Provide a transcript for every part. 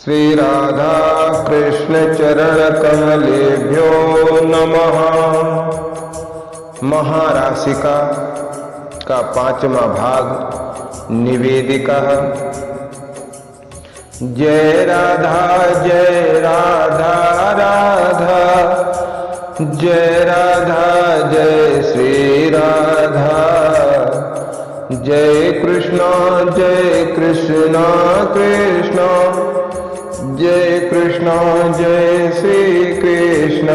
श्री राधा कृष्ण चरण कमलेभ्यो नमः। महाराशिका का 5वां भाग निवेदिका। जय राधा राधा, जय राधा जय श्री राधा। जय कृष्ण कृष्ण जय कृष्ण जय श्री कृष्ण।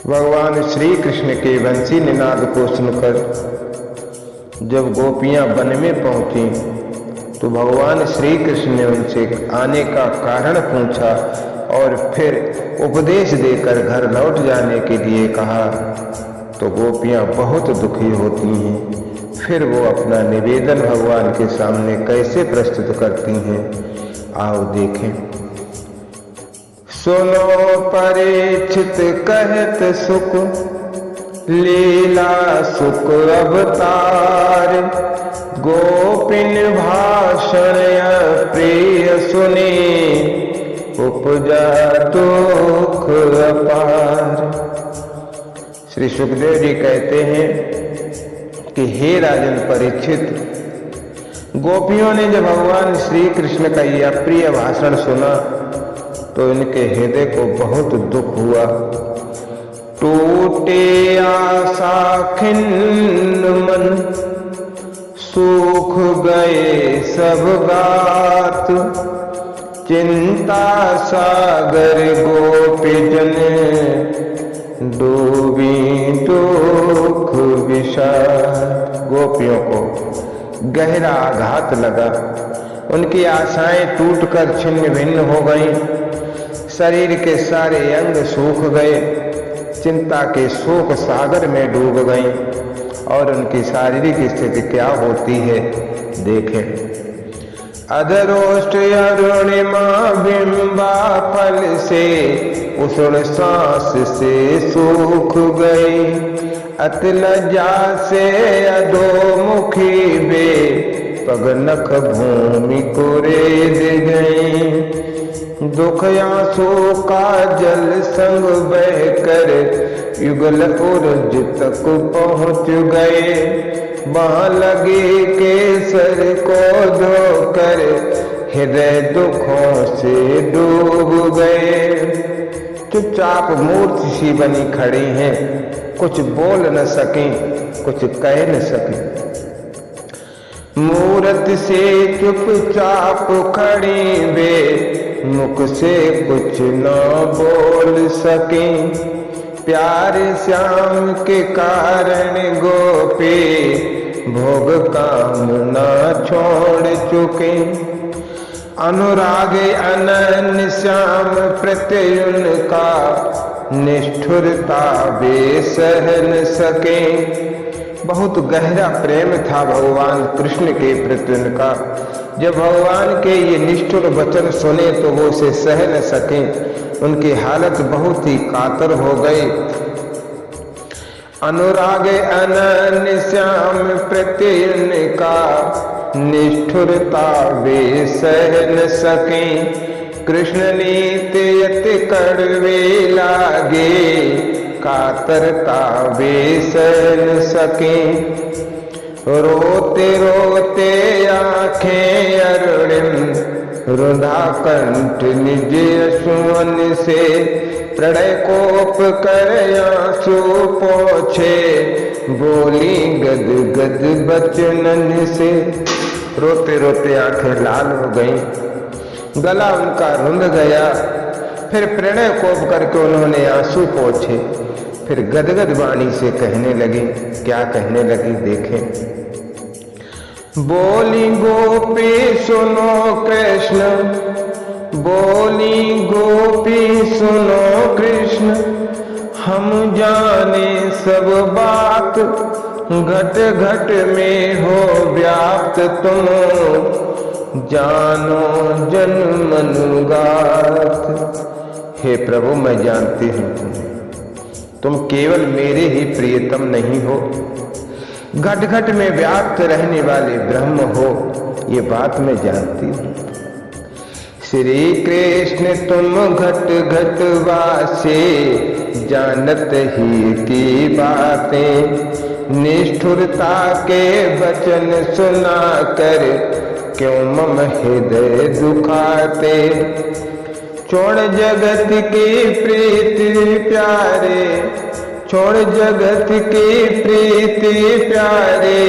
भगवान श्री कृष्ण के वंशी निनाद को सुनकर जब गोपियां वन में पहुंची तो भगवान श्री कृष्ण ने उनसे आने का कारण पूछा और फिर उपदेश देकर घर लौट जाने के लिए कहा। तो गोपियां बहुत दुखी होती हैं। फिर वो अपना निवेदन भगवान के सामने कैसे प्रस्तुत करती हैं, आओ देखें। सुनो परीक्षित कहत सुख, लीला सुख अवतार। गोपिन भाषण प्रिय सुने, उपजा दुख अपार। श्री सुखदेव जी कहते हैं कि हे राजन परीक्षित, गोपियों ने जब भगवान श्री कृष्ण का यह प्रिय भाषण सुना तो इनके हृदय को बहुत दुख हुआ। टूटे आशा खिन्न मन, सूख गए सब गात। चिंता सागर गोपीजन, डूबी दुख विषाद। गोपियों को गहरा आघात लगा। उनकी आशाएं टूटकर छिन्न भिन्न हो गईं। शरीर के सारे अंग सूख गए, चिंता के शोक सागर में डूब गईं। और उनकी शारीरिक स्थिति क्या होती है देखें। अधरोष्ट अरुणिमा बिंबा फल से, उषण सांस से सूख गई। अति लज्जा से अधोमुखी बे, पग नख भूमि को रेद गई। दुख आंसू का जल संग बहकर, युगल उर्ज तक पहुँच गए। वहाँ लगे केसर को धोकर, हृदय दुखों से डूब गए। चुपचाप मूर्ति सी बनी खड़ी हैं, कुछ बोल न सकें, कुछ कह न सकें। मूर्ति से चुपचाप खड़ी वे, मुख से कुछ न बोल सकें। प्यार श्याम के कारण गोपी, भोग कामना छोड़ चुके। अनुराग अनन्य श्याम प्रति उनका, निष्ठुरता वे सह न सके। बहुत गहरा प्रेम था भगवान कृष्ण के प्रति उनका। जब भगवान के ये निष्ठुर वचन सुने तो वो उसे सह न सके। उनकी हालत बहुत ही कातर हो गई। अनुराग अनन्य श्याम प्रति उनका, निष्ठुरता वे सह न सके। कृष्ण नीति अति कड़वे लागे, कातरता वे सह न सके। रोते रोते आंखें अरुणिम, रुधा कंठ निज अश्वन से। प्रणय कोप कर आंसू पोछे, बोली गद गद बचनन से। रोते रोते आंखें लाल हो गईं, गला उनका रुंध गया। फिर प्रणय कोप करके उन्होंने आंसू पोछे। फिर गदगद वाणी से कहने लगी। क्या कहने लगी देखें। बोली गोपी सुनो कृष्ण, बोली गोपी सुनो कृष्ण। हम जाने सब बात, घट घट में हो व्याप्त तुम। जानो जन्म अनुगात। हे प्रभु मैं जानती हूँ तुम केवल मेरे ही प्रियतम नहीं हो, घट घट में व्याप्त रहने वाले ब्रह्म हो, ये बात मैं जानती हूँ। श्री कृष्ण तुम घट घट वासे, जानत ही की बातें। निष्ठुरता के वचन सुना कर, क्यों मम हृदय दुखाते। छोड़ जगत की प्रीति प्यारे, छोड़ जगत की प्रीति प्यारे।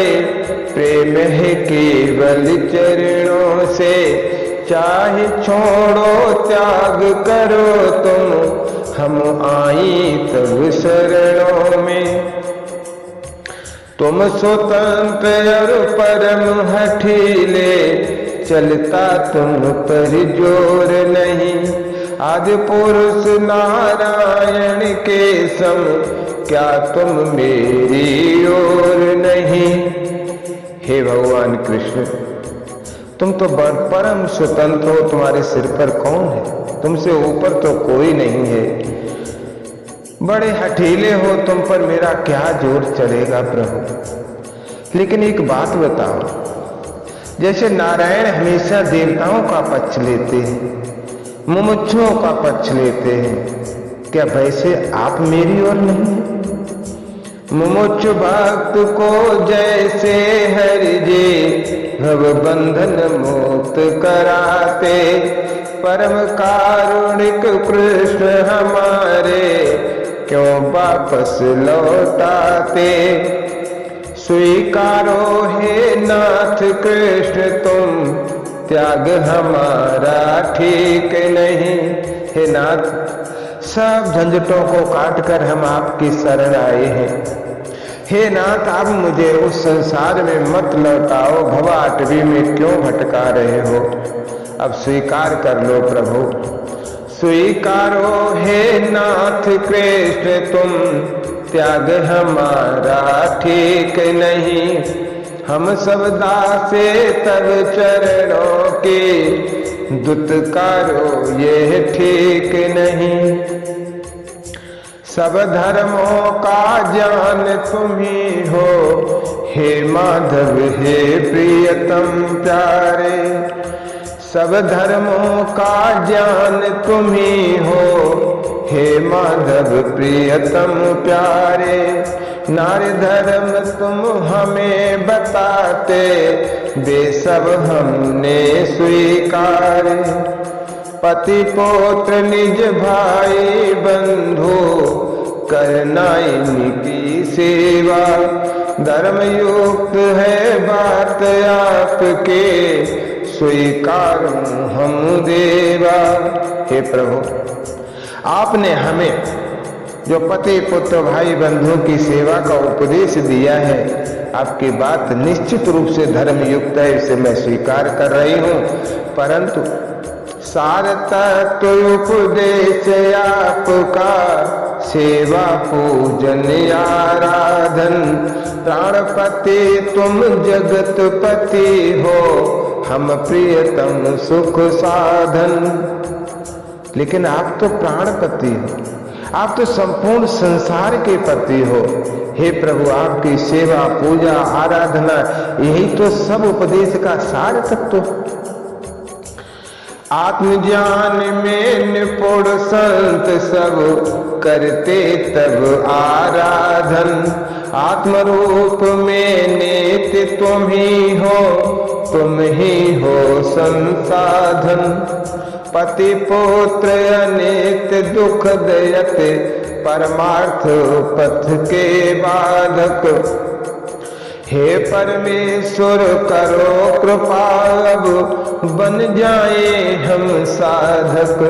प्रेम है केवल चरणों से, चाहे छोड़ो त्याग करो तुम, हम आई तब शरणों में। तुम स्वतंत्र और परम हठीले, चलता तुम पर जोर नहीं। आदि पुरुष नारायण के सम, क्या तुम मेरी ओर नहीं। हे भगवान कृष्ण, तुम तो परम स्वतंत्र हो, तुम्हारे सिर पर कौन है, तुमसे ऊपर तो कोई नहीं है। बड़े हठीले हो, तुम पर मेरा क्या जोर चलेगा प्रभु। लेकिन एक बात बताओ, जैसे नारायण हमेशा देवताओं का पक्ष लेते हैं, मुमुक्षुओं का पक्ष लेते हैं, क्या वैसे आप मेरी ओर नहीं हैं? मुमुक्षु भक्त को जैसे हरि जी भव बंधन मुक्त कराते, परम कारुणिक कृष्ण हमारे क्यों वापस लौटाते। स्वीकारो हे नाथ कृष्ण तुम, त्याग हमारा ठीक नहीं। हे नाथ, सब झंझटों को काटकर हम आपकी शरण आए हैं। हे नाथ, आप मुझे उस संसार में मत लौटाओ, भवाटवी में क्यों भटका रहे हो। अब स्वीकार कर लो प्रभु, स्वीकारो हे नाथ कृष्ण तुम, त्याग हमारा ठीक नहीं। हम सब दासे तब चरणों के, दुत्कारो ये ठीक नहीं। सब धर्मों का ज्ञान तुम ही हो, हे माधव हे प्रियतम प्यारे। सब धर्मों का ज्ञान तुम ही हो, हे माधव प्रियतम प्यारे। नारी धर्म तुम हमें बताते, वे सब हमने स्वीकार। पति पुत्र निज भाई बंधु, करना इनकी सेवा। धर्म युक्त है बात आपके, स्वीकारूं हम देवा। हे प्रभु, आपने हमें जो पति पुत्र भाई बंधुओं की सेवा का उपदेश दिया है, आपकी बात निश्चित रूप से धर्म युक्त है, इसे मैं स्वीकार कर रही हूँ। परंतु सार तत्व उपदेश आपका, सेवा पूजन आराधन। प्राणपति तुम जगत पति हो, हम प्रियतम सुख साधन। लेकिन आप तो प्राणपति हो, आप तो संपूर्ण संसार के पति हो। हे प्रभु, आपकी सेवा पूजा आराधना यही तो सब उपदेश का सार तत्व। आत्मज्ञान में निपुण संत सब, करते तब आराधन। आत्मरूप में नित्य तुम ही हो, तुम ही हो संसाधन। पति पुत्र अनित्य दुख दयत, परमार्थ पथ के बाधक। हे परमेश्वर करो कृपा, अब बन जाए हम साधक।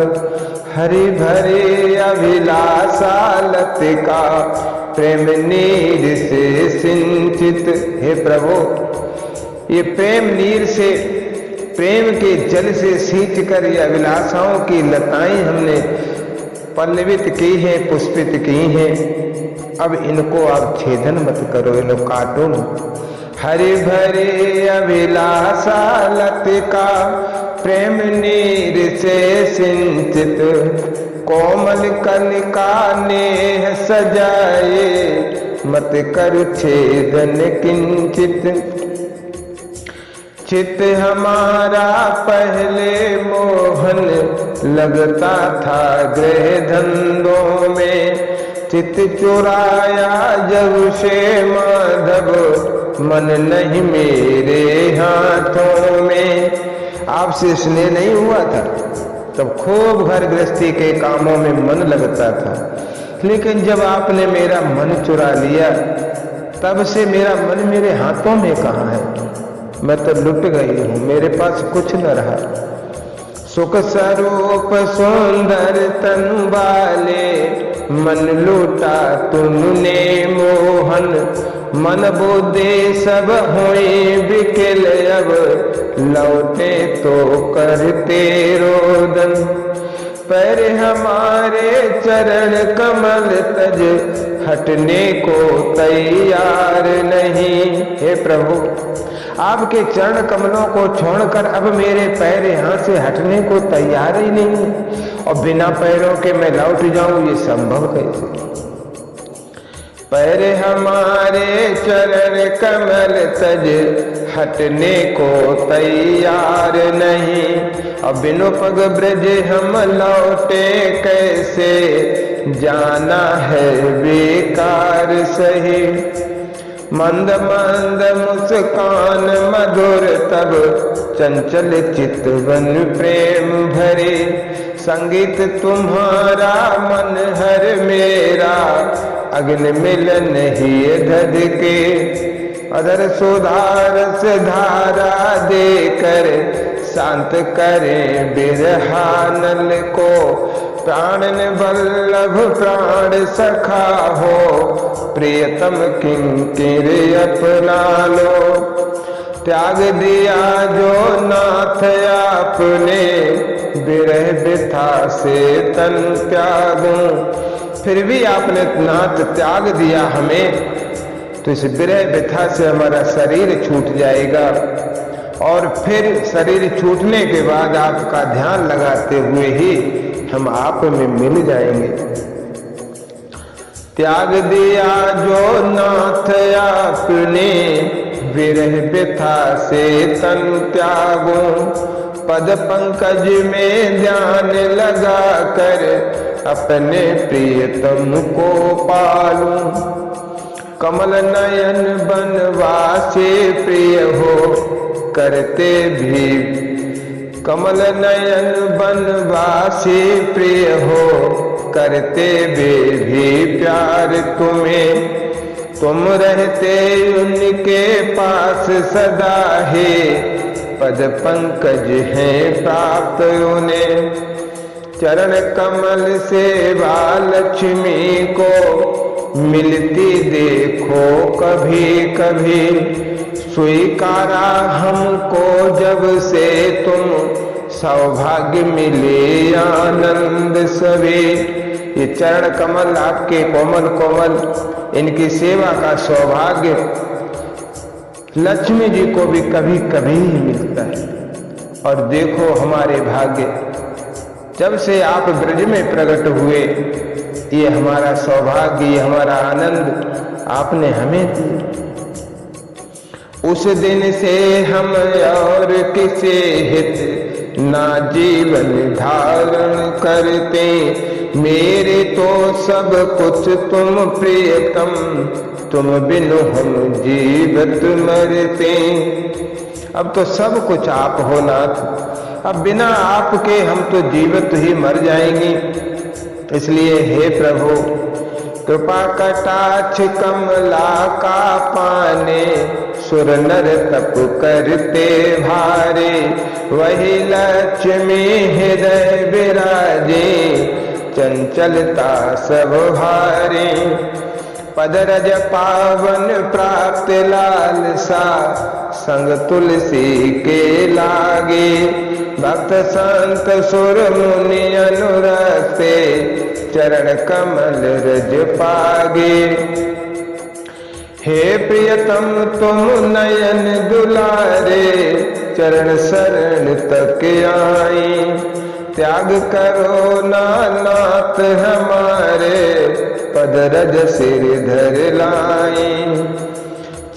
हरि भरे अभिलाषा लतिका, प्रेम नीर से सिंचित। हे प्रभु, ये प्रेम नीर से, प्रेम के जल से सींच कर ये अभिलाषाओं की लताएं हमने पल्लवित की हैं, पुष्पित की हैं। अब इनको आप छेदन मत करो, इनको काटो न। हरि भरे अभिलाषा लतिका, प्रेम नीर से सिंचित। कोमल कनिका नेह सजाए, मत करु छेदन किंचित। चित्त हमारा पहले मोह मोहन लगता था गृह धंधों में। चित चुराया जब से माधव मन नहीं मेरे हाथों में। आपसे स्नेह नहीं हुआ था तब खूब घर गृहस्थी के कामों में मन लगता था, लेकिन जब आपने मेरा मन चुरा लिया तब से मेरा मन मेरे हाथों में कहाँ है। मैं तो लुट गई हूं, मेरे पास कुछ न रहा। सुख स्वरूप सुंदर तन वाले मन लूटा तुमने मोहन। मन बुद्धि सब हुई विकल अब लौटे तो करते रोदन। पर हमारे चरण कमल तज हटने को तैयार नहीं। हे प्रभु, आपके चरण कमलों को छोड़कर अब मेरे पैर यहाँ से हटने को तैयार ही नहीं, और बिना पैरों के मैं लौट जाऊं, ये संभव कैसे। पैर हमारे चरण कमल तज हटने को तैयार नहीं। अब बिनु पग ब्रज हम लौटे कैसे, जाना है बेकार सही। मंद मंद मुस्कान मधुर तब चंचल चितवन प्रेम भरे। संगीत तुम्हारा मन हर मेरा अग्नि मिलन ही धधके। अधर सुधारस धारा देकर शांत करें बिरहानल को। प्राणन वल्लभ प्राण सखा हो, प्रियतम किंकिर अपना लो। त्याग दिया जो नाथ आपने, बिरह बिथा से तन त्यागूं। फिर भी आपने नाथ त्याग दिया हमें, तो इस बिरह बिथा से हमारा शरीर छूट जाएगा, और फिर शरीर छूटने के बाद आपका ध्यान लगाते हुए ही हम आप में मिल जाएंगे। त्याग दिया जो नाथ आपने, विरह व्यथा से तन त्यागूं। पद पंकज में ध्यान लगा कर अपने प्रियतम को पालूं। कमल नयन बनवासे प्रिय हो करते भी, कमल नयन बनवासे प्रिय हो करते भी प्यार तुम्हें। तुम रहते उनके पास सदा है, पद पंकज हैं प्राप्त उन्हें। चरण कमल सेवा लक्ष्मी को मिलती देखो कभी कभी। स्वीकारा हमको जब से तुम, सौभाग्य मिले आनंद सवे। ये चरण कमल आपके कोमल कोमल, इनकी सेवा का सौभाग्य लक्ष्मी जी को भी कभी कभी ही मिलता है। और देखो हमारे भाग्य, जब से आप ब्रज में प्रकट हुए, ये हमारा सौभाग्य, ये हमारा आनंद आपने हमें दिया। उस दिन से हम और किसे हित ना जीवन धारण करते। मेरे तो सब कुछ तुम प्रियतम, तुम बिनु हम जीवत मरते। अब तो सब कुछ आप हो नाथ, अब बिना आपके हम तो जीवित ही मर जाएंगे। इसलिए हे प्रभु, कृपा कटाक्ष कमला का पाने, सुर नर तप करते भारे। वही लक्ष्मी हृदय विराजे, चंचलता सब हारे। पद रज पावन प्राप्त लालसा, संग तुलसी के लागे। भक्त संत सुर मुनि अनुरक्ते, चरण कमल रज पागे। हे प्रियतम तुम नयन दुलारे, चरण शरण तक आई। त्याग करो नाथ हमारे, पद रज सिर धर लाई।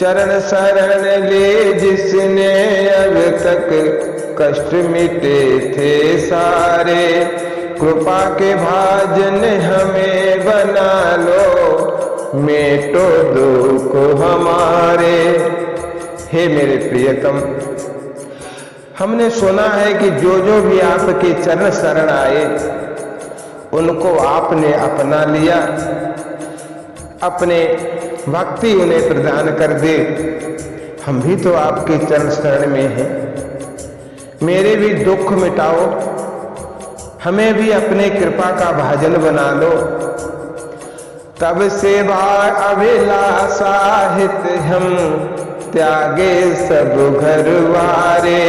चरण शरण ले जिसने अब तक, कष्ट मिटे थे सारे। कृपा के भाजन हमें बना लो, मेटो दुख हमारे। हे मेरे प्रियतम, हमने सुना है कि जो जो भी आपके चरण शरण आए उनको आपने अपना लिया, अपने भक्ति उन्हें प्रदान कर दे। हम भी तो आपके चरण शरण में हैं, मेरे भी दुख मिटाओ, हमें भी अपने कृपा का भाजन बना लो। तब सेवा अभिलाषा हित हम त्यागे सब घर वारे।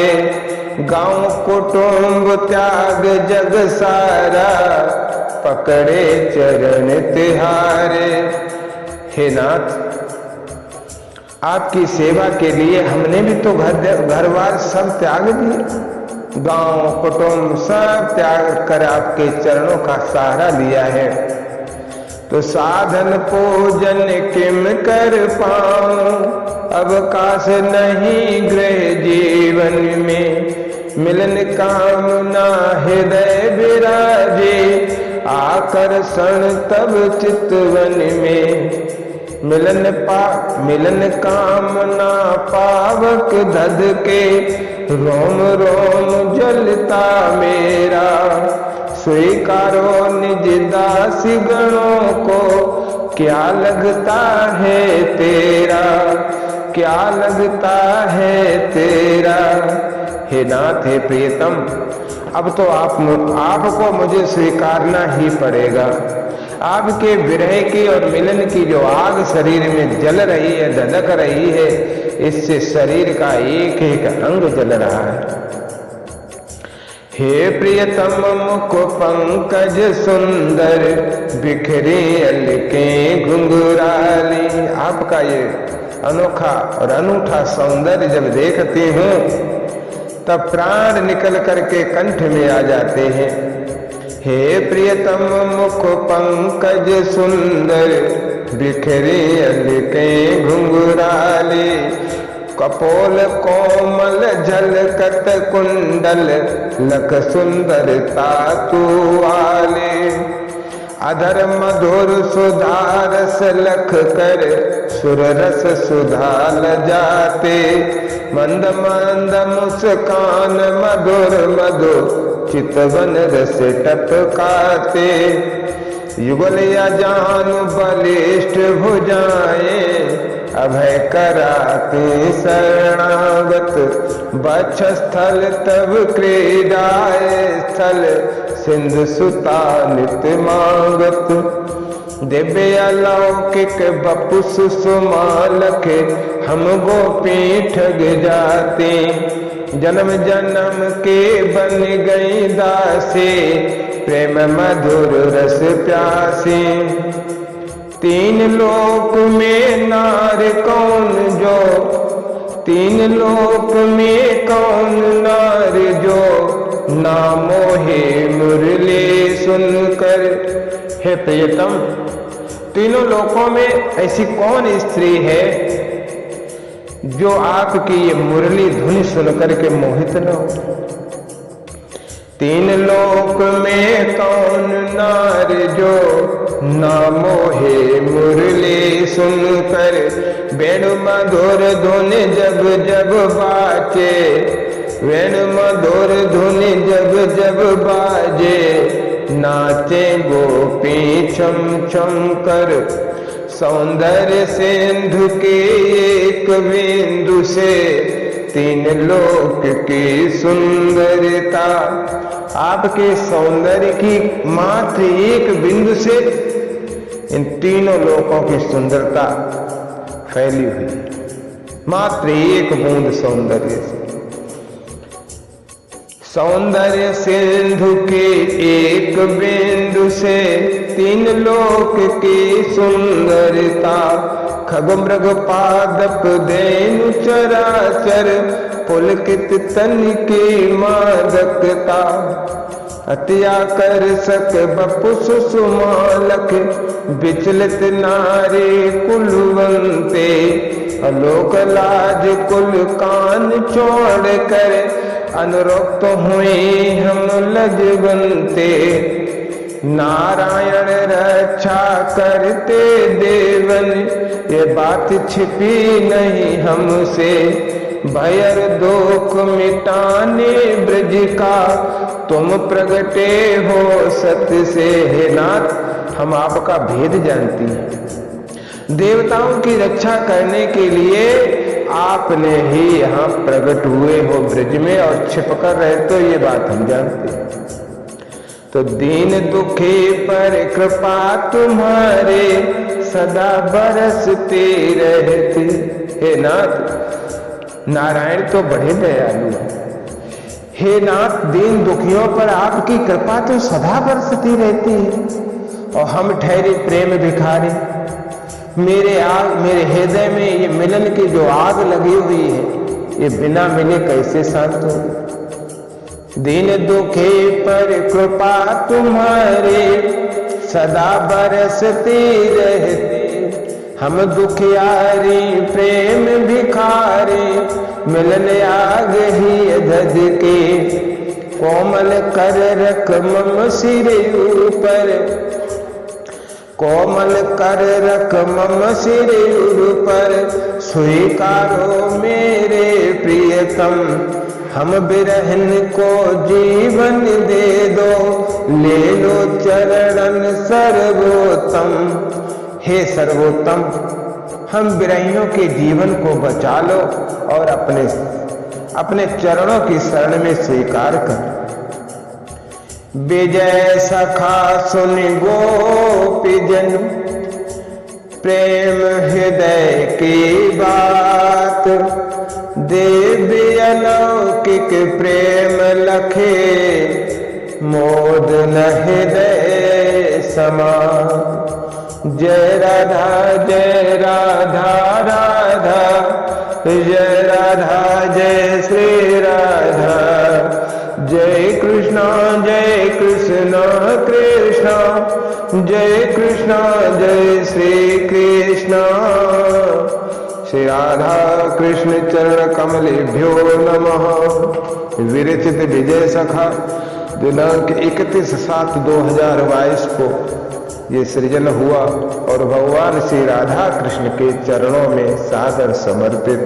गांव कुटुंब त्याग जग सारा, पकड़े चरण तिहारे। हे नाथ, आपकी सेवा के लिए हमने भी तो घरवार सब त्याग दिए, गांव कुटुंब सब त्याग कर आपके चरणों का सहारा लिया है। तो साधन पूजन किम कर पाऊं, अवकाश नहीं गृह जीवन में। मिलन कामना हृदय विराजे, आकर्षण तब चितवन में। मिलन कामना पावक धध के, रोम रोम जलता मेरा। स्वीकारो निज दासी गणों को, क्या लगता है तेरा, क्या लगता है तेरा। हे नाथ, हे प्रियतम, अब तो आपको मुझे स्वीकारना ही पड़ेगा। आपके विरह की और मिलन की जो आग शरीर में जल रही है, धधक रही है, इससे शरीर का एक एक अंग जल रहा है। हे प्रियतम मुख पंकज सुंदर, बिखरे अलके घुंघराली। आपका ये अनोखा और अनूठा सौंदर्य जब देखती हूँ तब प्राण निकल करके कंठ में आ जाते हैं। हे प्रियतम मुख पंकज सुंदर, बिखरे अलके घुंघराली। कपोल कोमल झलकत कुंडल, लख सुंदरता तू वाले। अधर मधुर सुधारस लख कर, सुर रस सुधा लजाते। मंद मंद मुस्कान मधुर मधुर, चितवन रस टपकाते। युगल या जानु बलिष्ठ भुजाएं, अभय कराते शरणागत। बक्ष स्थल तब क्रीडाए स्थल, सिंधु सुता नित मांगत। दिव्य अलौकिक बपु सुषुमालख, हम गोपी ठग जाते। जन्म जन्म के बन गई दासी, प्रेम मधुर रस प्यासी। तीन लोक में नार कौन जो, तीन लोक में कौन नार जो, नामो हे मुरली सुनकर। हे प्रियतम, तीनों लोकों में ऐसी कौन स्त्री है जो आपकी ये मुरली धुन सुनकर के मोहित न हो। तीन लोक में कौन नार जो, नामो हे मुरली सुनकर। वेणु मधुर धुन जब जब बाजे, वेणु मधुर धुन जब जब बाजे। नाचे गोपी छम छम कर, सौंदर्य सिंधु के एक बिंदु से। तीन लोक की सुंदरता, आपके सौंदर्य की मात्र एक बिंदु से इन तीनों लोकों की सुंदरता फैली हुई, मात्र एक बूंद सौंदर्य से। सौंदर्य सिंधु के एक बिंदु से, तीन लोक की सुंदरता। खग मृग पादप धेनु चराचर, पुलकित तन की मादकता। अति आकर्षक बपु सुषुमालख, विचलित नारी कुलवंते। अलोक लाज कुल कान छोड़ कर, अनुरक्त हुए हम लजवंते, नारायण रक्षा करते देवन, ये बात छिपी नहीं हमसे, भयर दुख मिटाने ब्रज का, तुम प्रगटे हो सत्य से। हे नाथ, हम आपका भेद जानती हैं, देवताओं की रक्षा करने के लिए आपने ही यहाँ प्रकट हुए हो ब्रज में और छिपकर रहते हो, ये बात हम जानते हैं। तो दीन दुखी पर कृपा तुम्हारे सदा बरसते रहती। हे नाथ, नारायण तो बड़े दयालु हैं। हे नाथ, दीन दुखियों पर आपकी कृपा तो सदा बरसती रहती है और हम ठहरे प्रेम भिखारी। मेरे हृदय में ये मिलन की जो आग लगी हुई है, ये बिना मिले कैसे शांत हो। दीन दुखे पर कृपा तुम्हारे सदा बरसती रहती, हम दुखियारी प्रेम भिखारी, मिलन आग ही धज के, कोमल कर रख मम सिर ऊपर, कोमल कर रख मम सिर ऊपर, स्वीकारो मेरे प्रियतम, हम बिरहन को जीवन दे दो, ले लो चरणन सर्वोत्तम। हे सर्वोत्तम, हम बिरहियों के जीवन को बचा लो और अपने चरणों की शरण में स्वीकार कर। विजय सखा सुन गोपीजन, प्रेम हृदय की बात, दिव्य अलौकिक प्रेम लखे, मोदन हृदय समा। जय राधा जय राधा राधा, जय राधा जय श्री राधा, जय कृष्णा कृष्णा, जय कृष्णा जय श्री कृष्णा। श्री राधा कृष्ण चरण कमलेभ्यो नमः। विरचित विजय सखा दिनांक 31/7/2022 को ये सृजन हुआ और भगवान श्री राधा कृष्ण के चरणों में सादर समर्पित